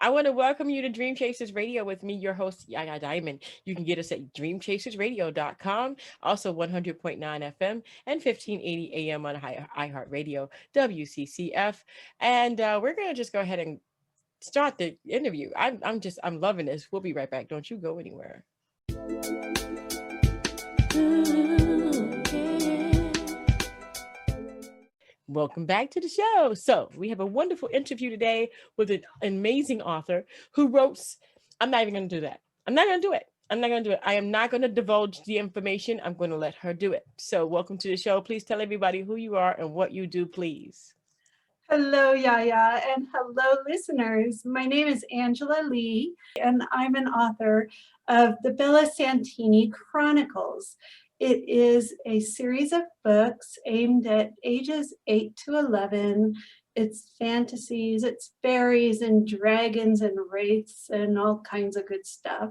I want to welcome you to Dream Chasers Radio with me, your host, Yaya Diamond. You can get us at dreamchasersradio.com, also 100.9 FM and 1580 AM on iHeartRadio, WCCF. And we're going to just go ahead and start the interview. I'm loving this. We'll be right back. Don't you go anywhere. Welcome back to the show. So we have a wonderful interview today with an amazing author who wrote, I'm not even going to do that. I'm not going to do it. I'm not going to do it. I am not going to divulge the information. I'm going to let her do it. So welcome to the show. Please tell everybody who you are and what you do, please. Hello, Yaya, and hello, listeners. My name is Angela Legh, and I'm an author of the Bella Santini Chronicles. It is a series of books aimed at ages 8 to 11. It's fantasies, it's fairies and dragons and wraiths and all kinds of good stuff.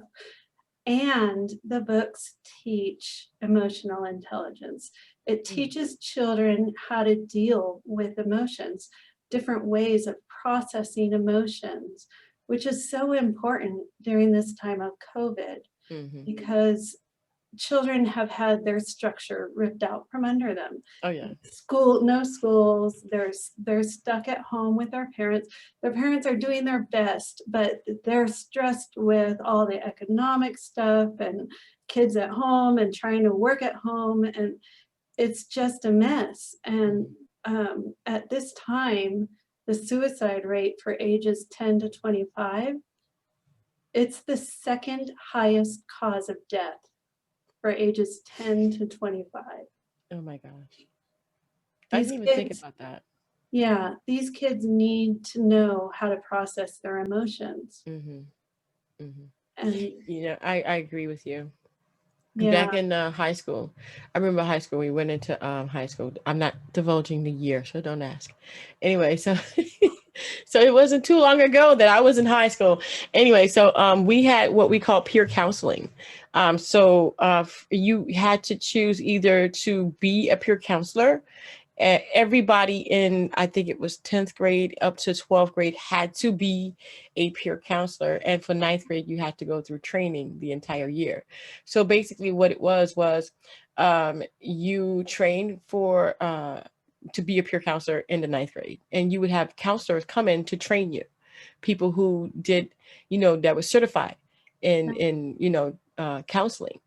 And the books teach emotional intelligence. It teaches children how to deal with emotions, different ways of processing emotions, which is so important during this time of COVID, because children have had their structure ripped out from under them. Oh yeah. No schools, they're stuck at home with their parents. Their parents are doing their best, but they're stressed with all the economic stuff and kids at home and trying to work at home, and it's just a mess. And at this time, the suicide rate for ages 10 to 25, it's the second highest cause of death for ages 10 to 25. Oh my gosh. I didn't even think about that. Yeah, these kids need to know how to process their emotions. And I agree with you. Yeah. Back in high school, I remember high school. We went into high school. I'm not divulging the year, so don't ask. Anyway, so so it wasn't too long ago that I was in high school. Anyway, so we had what we call peer counseling. So you had to choose either to be a peer counselor. Everybody in, I think it was 10th grade up to 12th grade had to be a peer counselor. And for 9th grade, you had to go through training the entire year. So basically what it was you trained for to be a peer counselor in the 9th grade, and you would have counselors come in to train you, people who did, that was certified in counseling,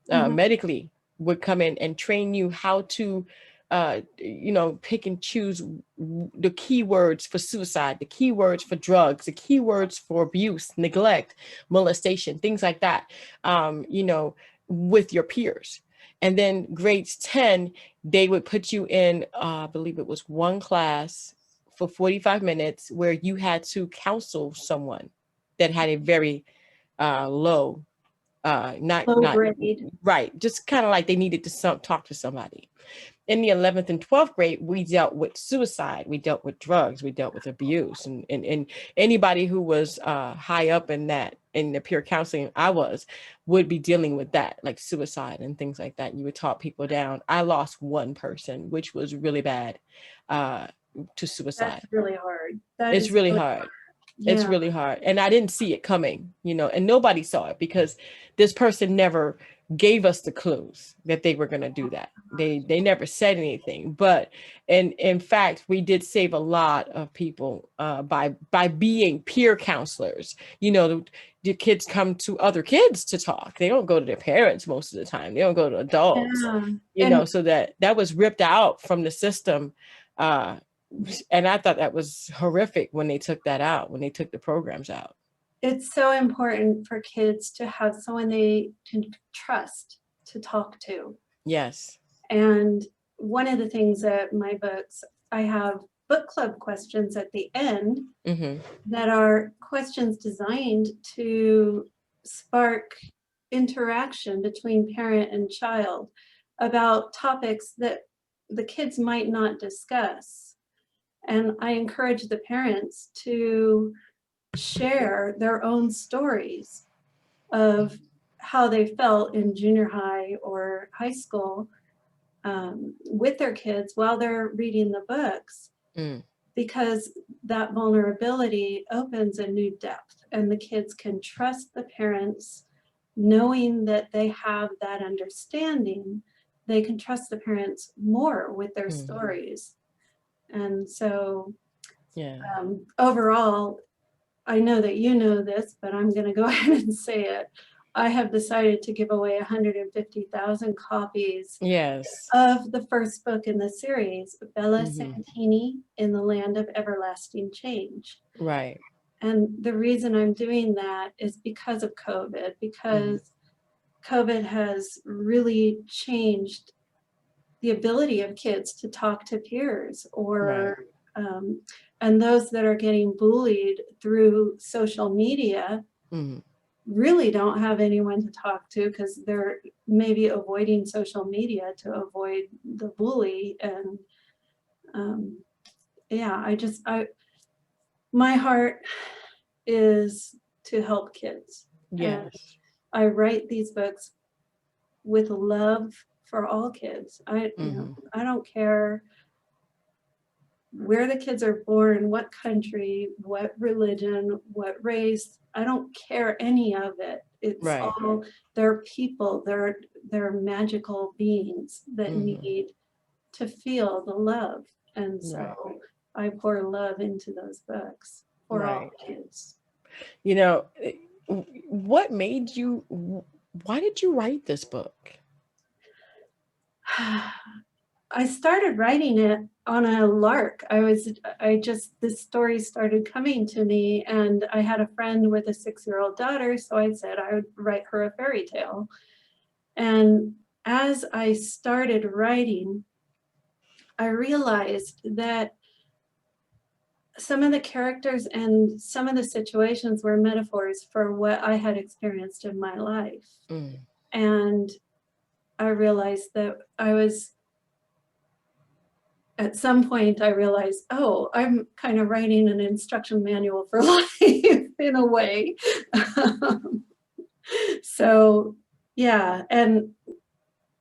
medically, would come in and train you how to pick and choose the keywords for suicide, the keywords for drugs, the keywords for abuse, neglect, molestation, things like that, with your peers. And then grades 10, they would put you in, I believe it was one class for 45 minutes where you had to counsel someone that had a very low, not grade. Right, just kind of like they needed to talk to somebody. In the 11th and 12th grade, we dealt with suicide, we dealt with drugs, we dealt with abuse, and anybody who was high up in the peer counseling would be dealing with that, like suicide and things like that. You would talk people down. I lost one person, which was really bad, to suicide. That's really hard. It's really hard. Yeah. It's really hard. And I didn't see it coming, and nobody saw it because this person never gave us the clues that they were going to do that. They never said anything, but in fact, we did save a lot of people by being peer counselors. The kids come to other kids to talk. They don't go to their parents most of the time. They don't go to adults, so that was ripped out from the system. And I thought that was horrific when they took that out, when they took the programs out. It's so important for kids to have someone they can trust to talk to. Yes. And one of the things that my books, I have book club questions at the end that are questions designed to spark interaction between parent and child about topics that the kids might not discuss. And I encourage the parents to share their own stories of how they felt in junior high or high school with their kids while they're reading the books. because that vulnerability opens a new depth, and the kids can trust the parents, knowing that they have that understanding. They can trust the parents more with their stories. And so overall, I know that you know this, but I'm going to go ahead and say it. I have decided to give away 150,000 copies of the first book in the series, Bella Santini in the Land of Everlasting Change. Right. And the reason I'm doing that is because of COVID, because COVID has really changed the ability of kids to talk to peers, or and those that are getting bullied through social media really don't have anyone to talk to, because they're maybe avoiding social media to avoid the bully. And my heart is to help kids. And I write these books with love for all kids. I don't care where the kids are born, what country, what religion, what race. I don't care any of it. It's all, they're people, they're magical beings that need to feel the love. And so I pour love into those books for all kids. You know, what made you, why did you write this book? I started writing it on a lark. This story started coming to me, and I had a friend with a 6-year-old daughter, so I said I would write her a fairy tale. And as I started writing, I realized that some of the characters and some of the situations were metaphors for what I had experienced in my life. And I realized that at some point I realized, oh, I'm kind of writing an instruction manual for life in a way. So yeah, and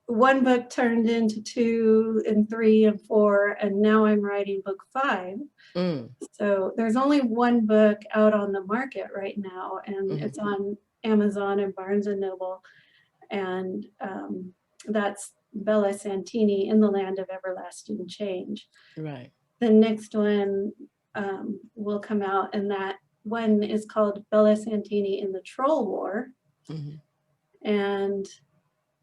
one book turned into 2 and 3 and 4, and now I'm writing book 5. So there's only one book out on the market right now, and it's on Amazon and Barnes and Noble, and that's Bella Santini in the Land of Everlasting Change. Right. The next one will come out, and that one is called Bella Santini in the Troll War. And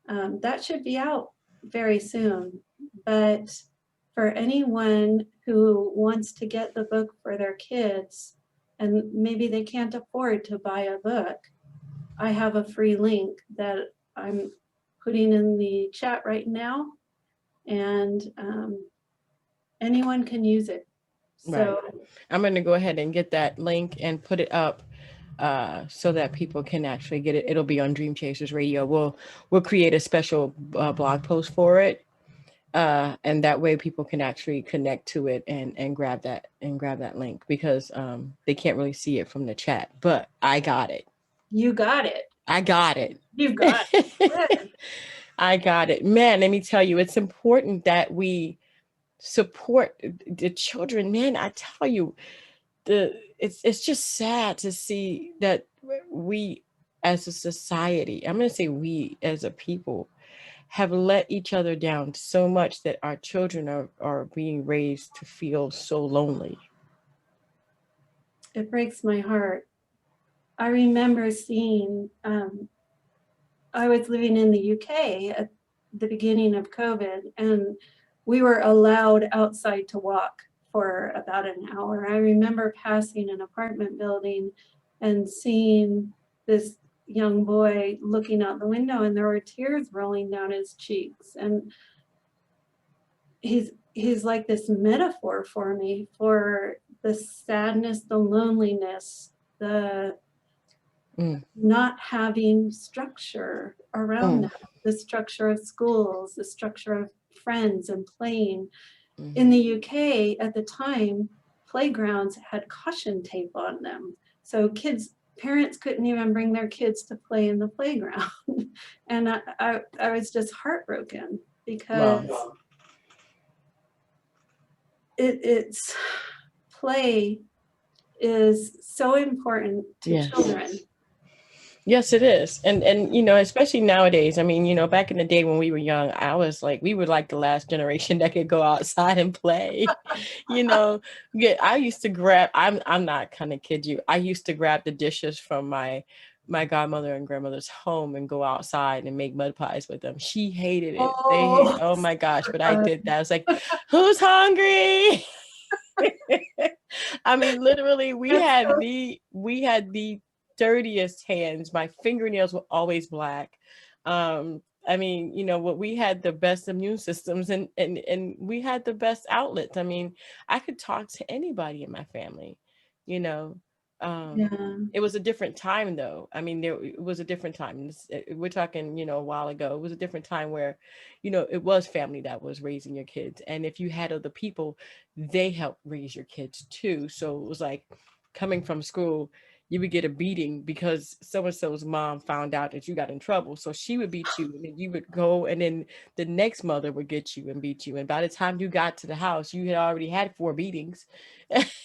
that should be out very soon. But for anyone who wants to get the book for their kids, and maybe they can't afford to buy a book, I have a free link that I'm putting in the chat right now, and anyone can use it. So I'm going to go ahead and get that link and put it up so that people can actually get it. It'll be on Dream Chasers Radio. We'll create a special blog post for it, and that way people can actually connect to it and grab that link, because they can't really see it from the chat. But I got it. You got it. I got it. You got it. I got it. Man, let me tell you, it's important that we support the children. Man, I tell you, it's just sad to see that we as a society, I'm going to say we as a people, have let each other down so much that our children are being raised to feel so lonely. It breaks my heart. I remember seeing, I was living in the UK at the beginning of COVID, and we were allowed outside to walk for about an hour. I remember passing an apartment building and seeing this young boy looking out the window, and there were tears rolling down his cheeks. And he's like this metaphor for me for the sadness, the loneliness, the not having structure around them, the structure of schools, the structure of friends and playing. In the UK at the time, playgrounds had caution tape on them. So parents couldn't even bring their kids to play in the playground. And I was just heartbroken, because it's play is so important to Yes. children. Yes, it is. And you know, especially nowadays. I mean, you know, back in the day when we were young, I was like, we were like the last generation that could go outside and play. You know, I used to grab, I'm not kind of kid you. I used to grab the dishes from my godmother and grandmother's home and go outside and make mud pies with them. She hated it. Oh, Oh my gosh, but I did that. I was like, who's hungry? I mean, literally, we had the dirtiest hands. My fingernails were always black. I mean, you know what? We had the best immune systems, and we had the best outlets. I mean, I could talk to anybody in my family. You know, yeah. it was a different time, though. I mean, it was a different time. We're talking, you know, a while ago. It was a different time where, you know, it was family that was raising your kids, and if you had other people, they helped raise your kids too. So it was like coming from school, you would get a beating because so and so's mom found out that you got in trouble. So she would beat you, and then you would go, and then the next mother would get you and beat you. And by the time you got to the house, you had already had 4 beatings.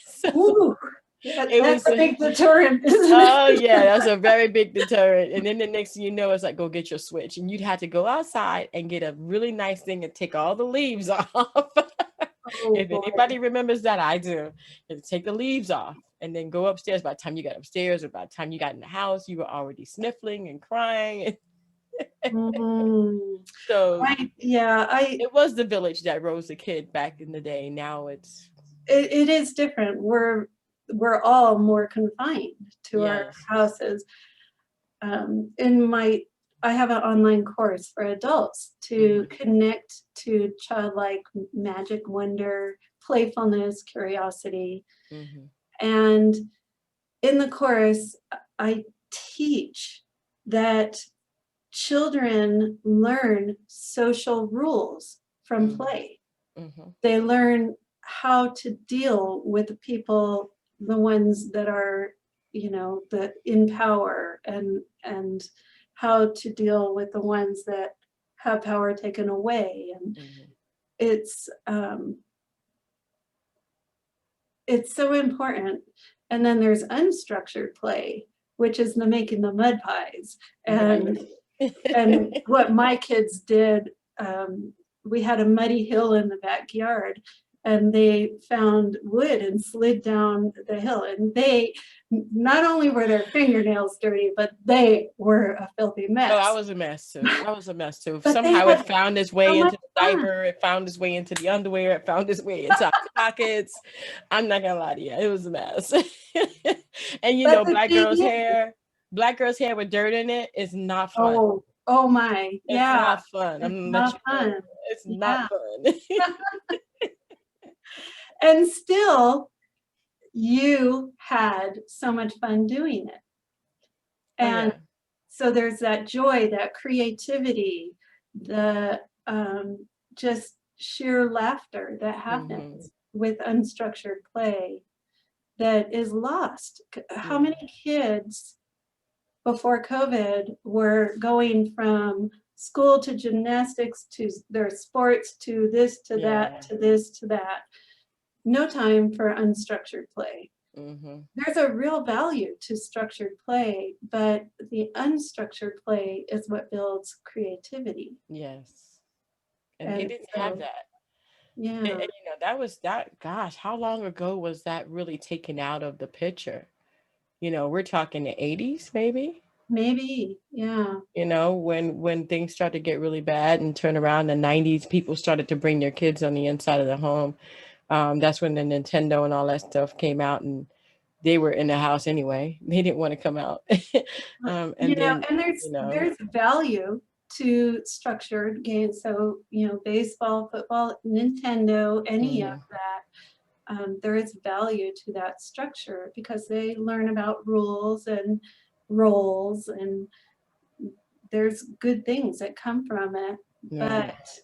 So Ooh, it that's was, a big deterrent, isn't oh it? yeah, that's a very big deterrent. And then the next thing you know, it's like, go get your switch. And you'd have to go outside and get a really nice thing and take all the leaves off. Oh If boy. anybody remembers that, I do. And take the leaves off and then go upstairs. By the time you got upstairs or by the time you got in the house, you were already sniffling and crying. Mm. So I it was the village that rose the kid back in the day. Now it's, it is different. We're all more confined to our yes. houses. I have an online course for adults to connect to childlike magic, wonder, playfulness, curiosity. Mm-hmm. And in the course, I teach that children learn social rules from play. Mm-hmm. They learn how to deal with the people, the ones that are, the in power, and how to deal with the ones that have power taken away. And Mm-hmm. it's so important. And then there's unstructured play, which is the making the mud pies. And Right. and what my kids did, we had a muddy hill in the backyard, and they found wood and slid down the hill. And they, not only were their fingernails dirty, but they were a filthy mess. Oh, I was a mess too. I was a mess too. But they Somehow it had found its so way much into the fun. diaper. It found its way into the underwear. It found its way into our pockets. I'm not gonna lie to you. It was a mess. And you But know, the thing black girl's hair with dirt in it is not fun. oh my, It's yeah, not fun. I'm it's gonna let not you know. fun. It's Yeah. not fun. And still, you had so much fun doing it. Oh And yeah. so there's that joy, that creativity, the just sheer laughter that happens with unstructured play that is lost. How Yeah. many kids before COVID were going from school to gymnastics to their sports to this to that Yeah. to this to that? No time for unstructured play. Mm-hmm. There's a real value to structured play, but the unstructured play is what builds creativity. Yes. And they And didn't have so, that. yeah, And, you know, that was that, gosh, how long ago was that really taken out of the picture? You know, we're talking the 80s, maybe, maybe, yeah. you know, when things started to get really bad and turn around the 90s, people started to bring their kids on the inside of the home. That's when the Nintendo and all that stuff came out, and they were in the house anyway. They didn't want to come out. And then, And you know, there's value to structured games. So, baseball, football, Nintendo, any of mhm, that, there is value to that structure because they learn about rules and roles, and there's good things that come from it. right. But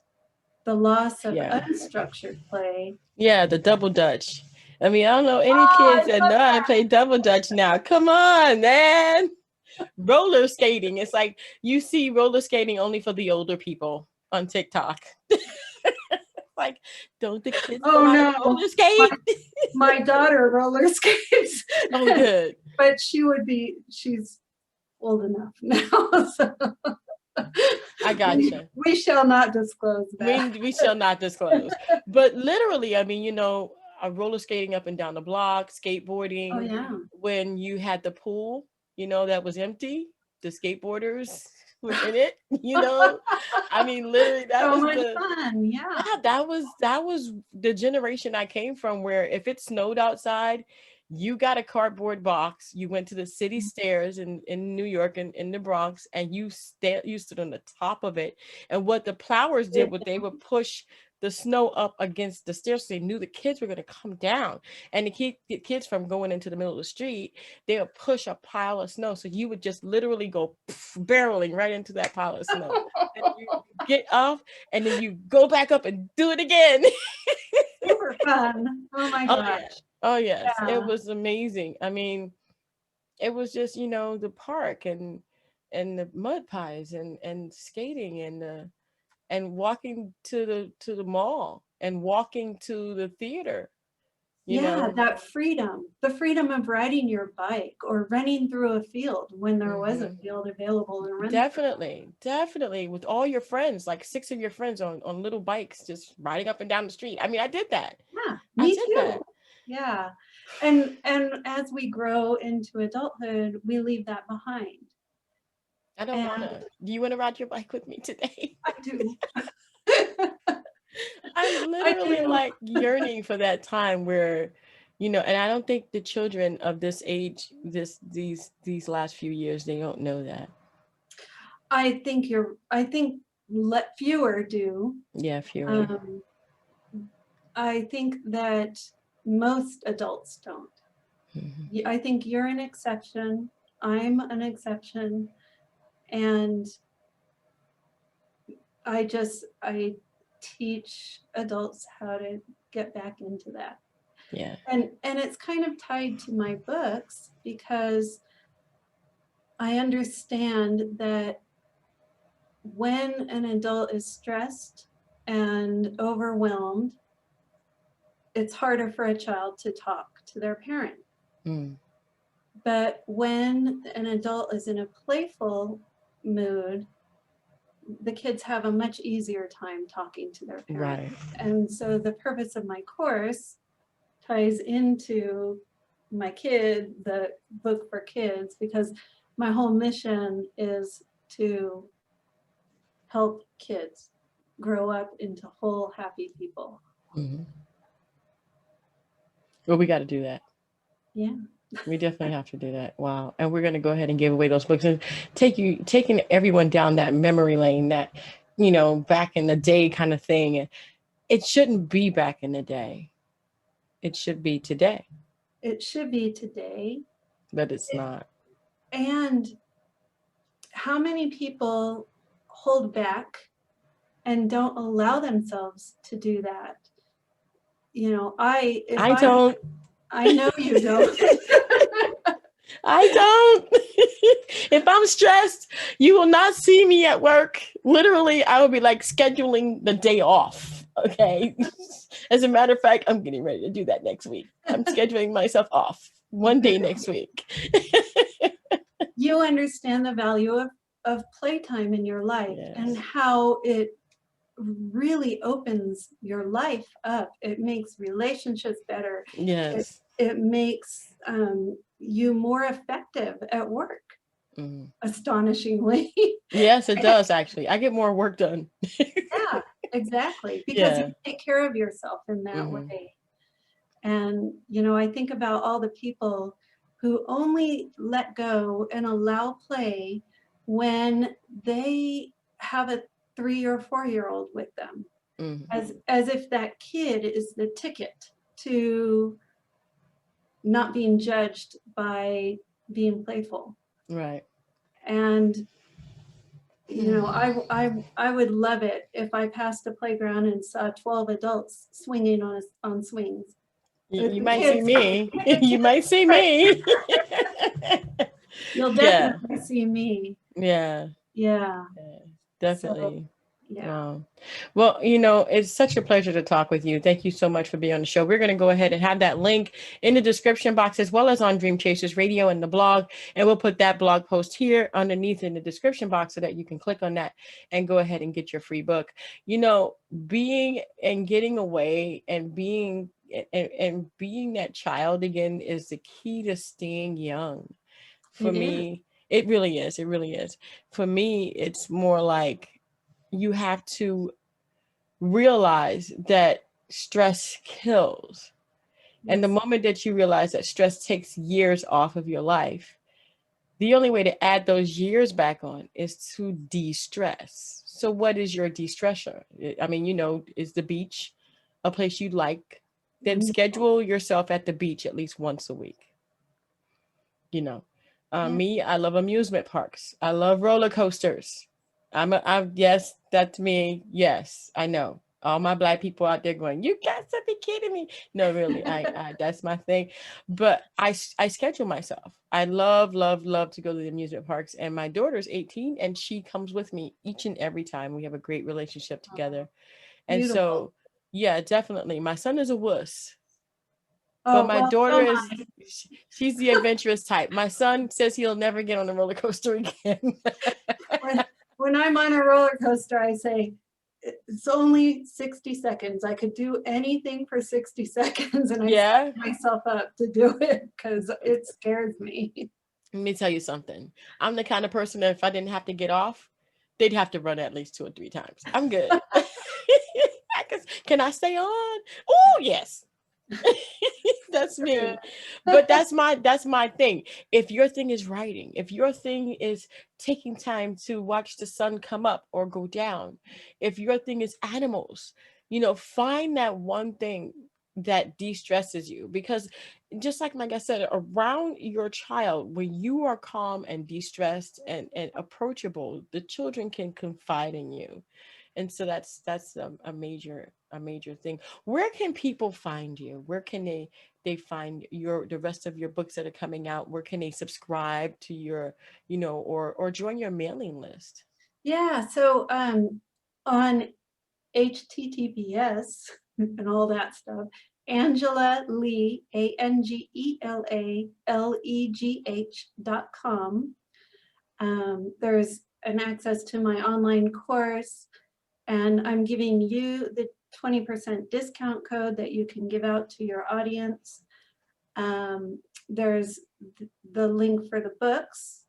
the loss of Yeah. unstructured play. Yeah, the double dutch. I mean, I don't know any Oh, kids that know how to play double dutch now. Come on, man. Roller skating. It's like you see roller skating only for the older people on TikTok. Like, don't the kids know Oh how to no, roller skate? my daughter roller skates. Oh, good. But she's old enough now. So I gotcha. we shall not disclose that. We shall not disclose. But literally, I mean, roller skating up and down the block, Oh skateboarding, yeah. when you had the pool, that was empty, the skateboarders were in it, I mean, literally, that So was much fun. Yeah. yeah, that was the generation I came from, where if it snowed outside, you got a cardboard box, you went to the city stairs in New York and in the Bronx, and you stood on the top of it. And what the plowers did was they would push the snow up against the stairs, so they knew the kids were going to come down, and to keep the kids from going into the middle of the street, they would push a pile of snow, so you would just literally go barreling right into that pile of snow. And you get off, and then you go back up and do it again. Super fun. Oh my Oh yeah. gosh. Oh yes. It Yeah. was amazing. I mean, it was just, the park and the mud pies and skating and walking to the mall and walking to the theater, you Yeah, know. that freedom, the freedom of riding your bike or running through a field when there was a Mhm. field available and run through. Definitely with all your friends, like 6 of your friends on little bikes just riding up and down the street. I mean, I did that. Yeah, I me did too. that. Yeah. And as we grow into adulthood, we leave that behind. I don't want And to. Do you want to ride your bike with me today? I do. I'm I literally do. like yearning for that time where, and I don't think the children of this age, these last few years, they don't know that. I think let fewer do. Yeah, fewer. Um, I think that most adults don't. Mhm. I think you're an exception. I'm an exception. And I teach adults how to get back into that. Yeah. And it's kind of tied to my books because I understand that when an adult is stressed and overwhelmed, it's harder for a child to talk to their parent. Mm. But when an adult is in a playful mood, the kids have a much easier time talking to their parents. Right. And so the purpose of my course ties into the book for kids, because my whole mission is to help kids grow up into whole, happy people. Mm-hmm. Well, we got to do that. Yeah. We definitely have to do that. Wow. And we're going to go ahead and give away those books and taking everyone down that memory lane, that, back in the day kind of thing. It shouldn't be back in the day. It should be today. It should be today. But it's not. And how many people hold back and don't allow themselves to do that? I don't. I know you don't. I don't. If I'm stressed, you will not see me at work. Literally, I will be like scheduling the day off. Okay. As a matter of fact, I'm getting ready to do that next week. I'm scheduling myself off one day next week. You understand the value of playtime in your life. Yes. And how it really opens your life up. It makes relationships better. Yes. It makes you more effective at work. Mm-hmm. Astonishingly. Yes, it does, actually. I get more work done. Yeah, exactly. Because you take care of yourself in that way. And, I think about all the people who only let go and allow play when they have a 3 or 4-year-old with them. Mm-hmm. As if that kid is the ticket to not being judged by being playful. Right. And I would love it if I passed a playground and saw 12 adults swinging on swings. You might see me. You might see me. You'll definitely see me. Yeah. Yeah. Definitely. Yeah. Wow. Well, you know, it's such a pleasure to talk with you. Thank you so much for being on the show. We're going to go ahead and have that link in the description box as well as on Dream Chasers Radio and the blog. And we'll put that blog post here underneath in the description box so that you can click on that and go ahead and get your free book. You know, being and getting away and being being that child again is the key to staying young. For It is. me, it really is. It really is. For me, it's more like you have to realize that stress kills. And the Yes. moment that you realize that stress takes years off of your life, the only way to add those years back on is to de-stress. So what is your de-stressor? I mean, you know, is the beach a place you'd like? Then No. schedule yourself at the beach at least once a week. You know, Yeah. me, I love amusement parks. I love roller coasters. Yes, that's me. Yes, I know. All my Black people out there going, you got to be kidding me. No, really, that's my thing. But I schedule myself. I love to go to the amusement parks. And my daughter's 18 and she comes with me each and every time. We have a great relationship together. And Beautiful. so, yeah, definitely. My son is a wuss. But Oh, my well, daughter so am is, I. she's the adventurous type. My son says he'll never get on a roller coaster again. When, when I'm on a roller coaster, I say, it's only 60 seconds. I could do anything for 60 seconds, and I Yeah. set myself up to do it because it scares me. Let me tell you something. I'm the kind of person that if I didn't have to get off, they'd have to run at least 2 or 3 times. I'm good. Can I stay on? Oh, yes. That's me. But that's my thing. If your thing is writing, if your thing is taking time to watch the sun come up or go down, if your thing is animals, you know, find that one thing that de-stresses you, because just like I said, around your child, when you are calm and de-stressed and approachable, the children can confide in you. And so that's a major thing. Where can people find you? Where can they find the rest of your books that are coming out? Where can they subscribe to your, you know, or join your mailing list? Yeah, so on HTTPS and all that stuff, Angela Legh, AngelaLegh.com. There's an access to my online course, and I'm giving you the 20% discount code that you can give out to your audience. There's the link for the books,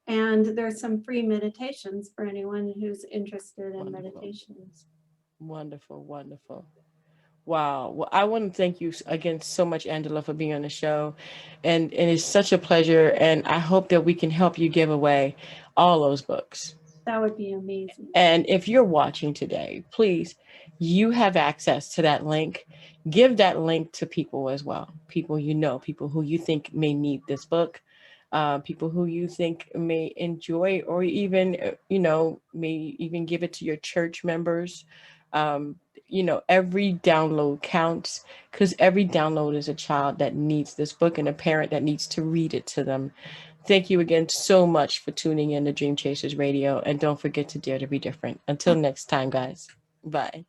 and there's some free meditations for anyone who's interested in Wonderful, meditations. wonderful, wonderful. Wow. Well, I want to thank you again so much, Angela, for being on the show. And it's such a pleasure. And I hope that we can help you give away all those books. That would be amazing. And if you're watching today, please, you have access to that link. Give that link to people as well. People you know, people who you think may need this book, people who you think may enjoy, or even, you know, may even give it to your church members. Um, you know, every download counts because every download is a child that needs this book and a parent that needs to read it to them. Thank you again so much for tuning in to Dream Chasers Radio. And don't forget to dare to be different. Until next time, guys. Bye.